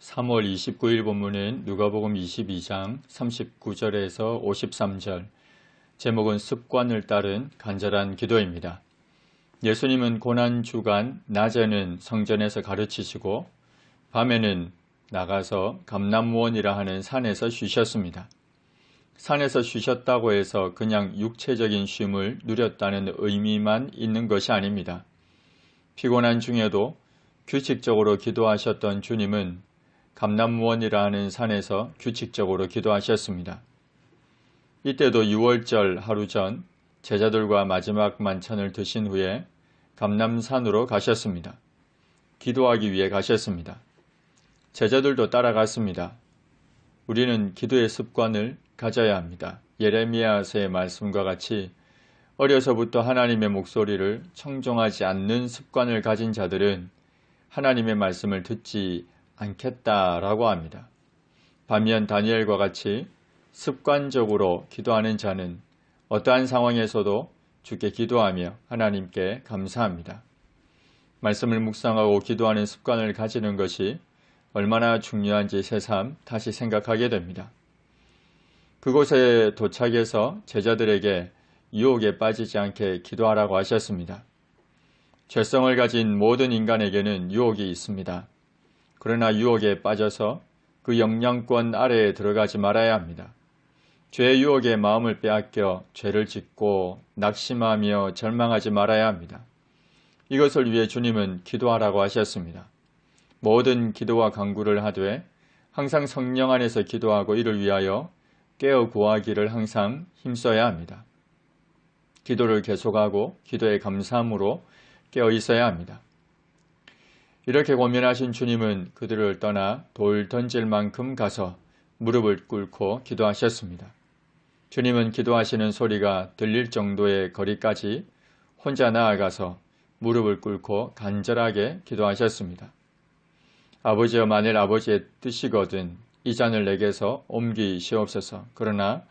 3월 29일 본문은 누가복음 22장 39절에서 53절, 제목은 습관을 따른 간절한 기도입니다. 예수님은 고난주간 낮에는 성전에서 가르치시고 밤에는 나가서 감람원이라 하는 산에서 쉬셨습니다. 산에서 쉬셨다고 해서 그냥 육체적인 쉼을 누렸다는 의미만 있는 것이 아닙니다. 피곤한 중에도 규칙적으로 기도하셨던 주님은 감람원이라 하는 산에서 규칙적으로 기도하셨습니다. 이때도 유월절 하루 전 제자들과 마지막 만찬을 드신 후에 감람산으로 가셨습니다. 기도하기 위해 가셨습니다. 제자들도 따라갔습니다. 우리는 기도의 습관을 가져야 합니다. 예레미야서의 말씀과 같이 어려서부터 하나님의 목소리를 청종하지 않는 습관을 가진 자들은 하나님의 말씀을 듣지 않겠다라고 합니다. 반면 다니엘과 같이 습관적으로 기도하는 자는 어떠한 상황에서도 주께 기도하며 하나님께 감사합니다. 말씀을 묵상하고 기도하는 습관을 가지는 것이 얼마나 중요한지 새삼 다시 생각하게 됩니다. 그곳에 도착해서 제자들에게 유혹에 빠지지 않게 기도하라고 하셨습니다. 죄성을 가진 모든 인간에게는 유혹이 있습니다. 그러나 유혹에 빠져서 그 영향권 아래에 들어가지 말아야 합니다. 죄의 유혹에 마음을 빼앗겨 죄를 짓고 낙심하며 절망하지 말아야 합니다. 이것을 위해 주님은 기도하라고 하셨습니다. 모든 기도와 간구를 하되 항상 성령 안에서 기도하고 이를 위하여 깨어 구하기를 항상 힘써야 합니다. 기도를 계속하고 기도의 감사함으로 깨어 있어야 합니다. 이렇게 고민하신 주님은 그들을 떠나 돌 던질 만큼 가서 무릎을 꿇고 기도하셨습니다. 주님은 기도하시는 소리가 들릴 정도의 거리까지 혼자 나아가서 무릎을 꿇고 간절하게 기도하셨습니다. 아버지여, 만일 아버지의 뜻이거든 이 잔을 내게서 옮기시옵소서. 그러나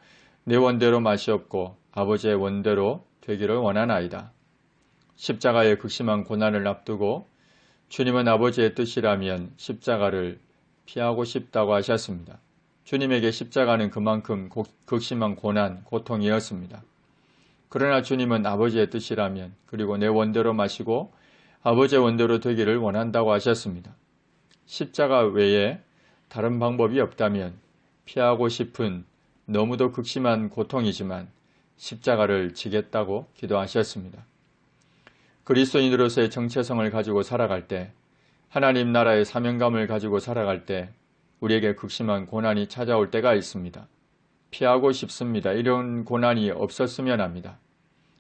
내 원대로 마시옵고 아버지의 원대로 되기를 원하나이다. 십자가의 극심한 고난을 앞두고 주님은 아버지의 뜻이라면 십자가를 피하고 싶다고 하셨습니다. 주님에게 십자가는 그만큼 극심한 고난, 고통이었습니다. 그러나 주님은 아버지의 뜻이라면 그리고 내 원대로 마시고 아버지의 원대로 되기를 원한다고 하셨습니다. 십자가 외에 다른 방법이 없다면 피하고 싶은 너무도 극심한 고통이지만 십자가를 지겠다고 기도하셨습니다. 그리스도인으로서의 정체성을 가지고 살아갈 때, 하나님 나라의 사명감을 가지고 살아갈 때 우리에게 극심한 고난이 찾아올 때가 있습니다. 피하고 싶습니다. 이런 고난이 없었으면 합니다.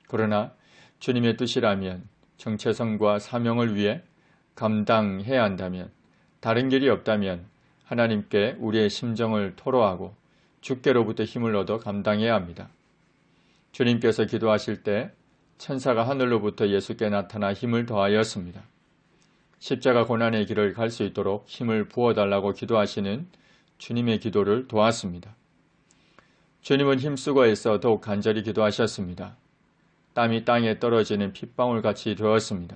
그러나 주님의 뜻이라면 정체성과 사명을 위해 감당해야 한다면, 다른 길이 없다면 하나님께 우리의 심정을 토로하고 주께로부터 힘을 얻어 감당해야 합니다. 주님께서 기도하실 때 천사가 하늘로부터 예수께 나타나 힘을 더하였습니다. 십자가 고난의 길을 갈 수 있도록 힘을 부어달라고 기도하시는 주님의 기도를 도왔습니다. 주님은 힘쓰고 애써 더욱 간절히 기도하셨습니다. 땀이 땅에 떨어지는 핏방울같이 되었습니다.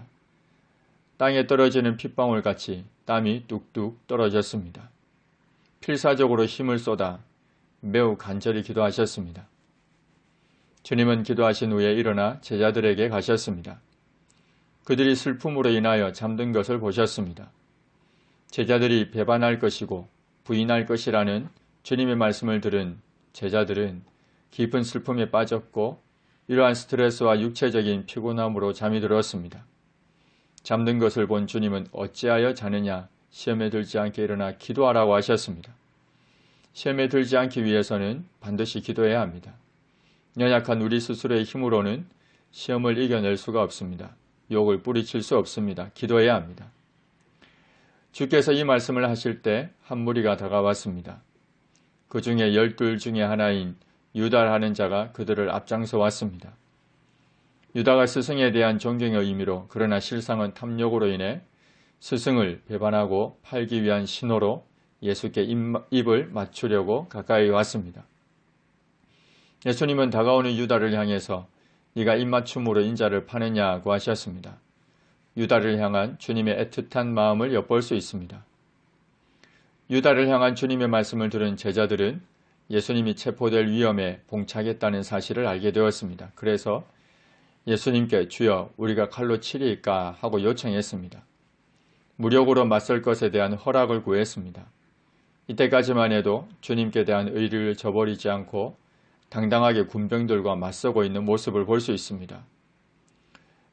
땅에 떨어지는 핏방울같이 땀이 뚝뚝 떨어졌습니다. 필사적으로 힘을 쏟아 매우 간절히 기도하셨습니다. 주님은 기도하신 후에 일어나 제자들에게 가셨습니다. 그들이 슬픔으로 인하여 잠든 것을 보셨습니다. 제자들이 배반할 것이고 부인할 것이라는 주님의 말씀을 들은 제자들은 깊은 슬픔에 빠졌고 이러한 스트레스와 육체적인 피곤함으로 잠이 들었습니다. 잠든 것을 본 주님은 어찌하여 자느냐, 시험에 들지 않게 일어나 기도하라고 하셨습니다. 시험에 들지 않기 위해서는 반드시 기도해야 합니다. 연약한 우리 스스로의 힘으로는 시험을 이겨낼 수가 없습니다. 욕을 뿌리칠 수 없습니다. 기도해야 합니다. 주께서 이 말씀을 하실 때 한 무리가 다가왔습니다. 그 중에 12 중에 하나인 유다라는 자가 그들을 앞장서 왔습니다. 유다가 스승에 대한 존경의 의미로, 그러나 실상은 탐욕으로 인해 스승을 배반하고 팔기 위한 신호로 예수께 입을 맞추려고 가까이 왔습니다. 예수님은 다가오는 유다를 향해서 네가 입맞춤으로 인자를 파느냐고 하셨습니다. 유다를 향한 주님의 애틋한 마음을 엿볼 수 있습니다. 유다를 향한 주님의 말씀을 들은 제자들은 예수님이 체포될 위험에 봉착했다는 사실을 알게 되었습니다. 그래서 예수님께 주여 우리가 칼로 치리까 하고 요청했습니다. 무력으로 맞설 것에 대한 허락을 구했습니다. 이때까지만 해도 주님께 대한 의리를 저버리지 않고 당당하게 군병들과 맞서고 있는 모습을 볼 수 있습니다.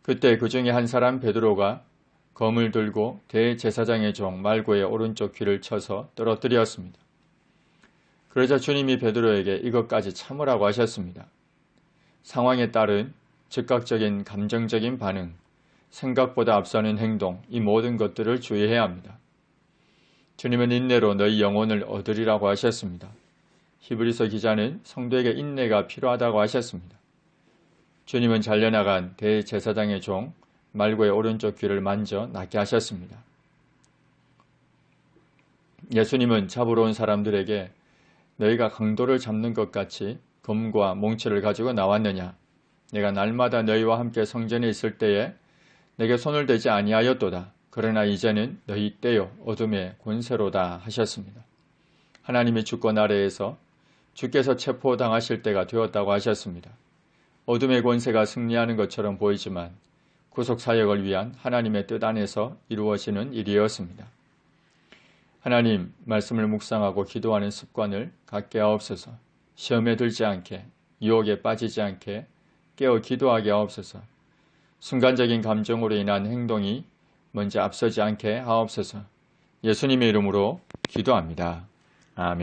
그때 그 중에 한 사람 베드로가 검을 들고 대제사장의 종 말고의 오른쪽 귀를 쳐서 떨어뜨렸습니다. 그러자 주님이 베드로에게 이것까지 참으라고 하셨습니다. 상황에 따른 즉각적인 감정적인 반응, 생각보다 앞서는 행동, 이 모든 것들을 주의해야 합니다. 주님은 인내로 너희 영혼을 얻으리라고 하셨습니다. 히브리서 기자는 성도에게 인내가 필요하다고 하셨습니다. 주님은 잘려나간 대제사장의 종 말고의 오른쪽 귀를 만져 낫게 하셨습니다. 예수님은 잡으러 온 사람들에게 너희가 강도를 잡는 것 같이 검과 몽치를 가지고 나왔느냐? 내가 날마다 너희와 함께 성전에 있을 때에 내게 손을 대지 아니하였도다. 그러나 이제는 너희 때요 어둠의 권세로다 하셨습니다. 하나님의 주권 아래에서 주께서 체포당하실 때가 되었다고 하셨습니다. 어둠의 권세가 승리하는 것처럼 보이지만 구속사역을 위한 하나님의 뜻 안에서 이루어지는 일이었습니다. 하나님, 말씀을 묵상하고 기도하는 습관을 갖게 하옵소서. 시험에 들지 않게, 유혹에 빠지지 않게 깨어 기도하게 하옵소서. 순간적인 감정으로 인한 행동이 먼저 앞서지 않게 하옵소서. 예수님의 이름으로 기도합니다. 아멘.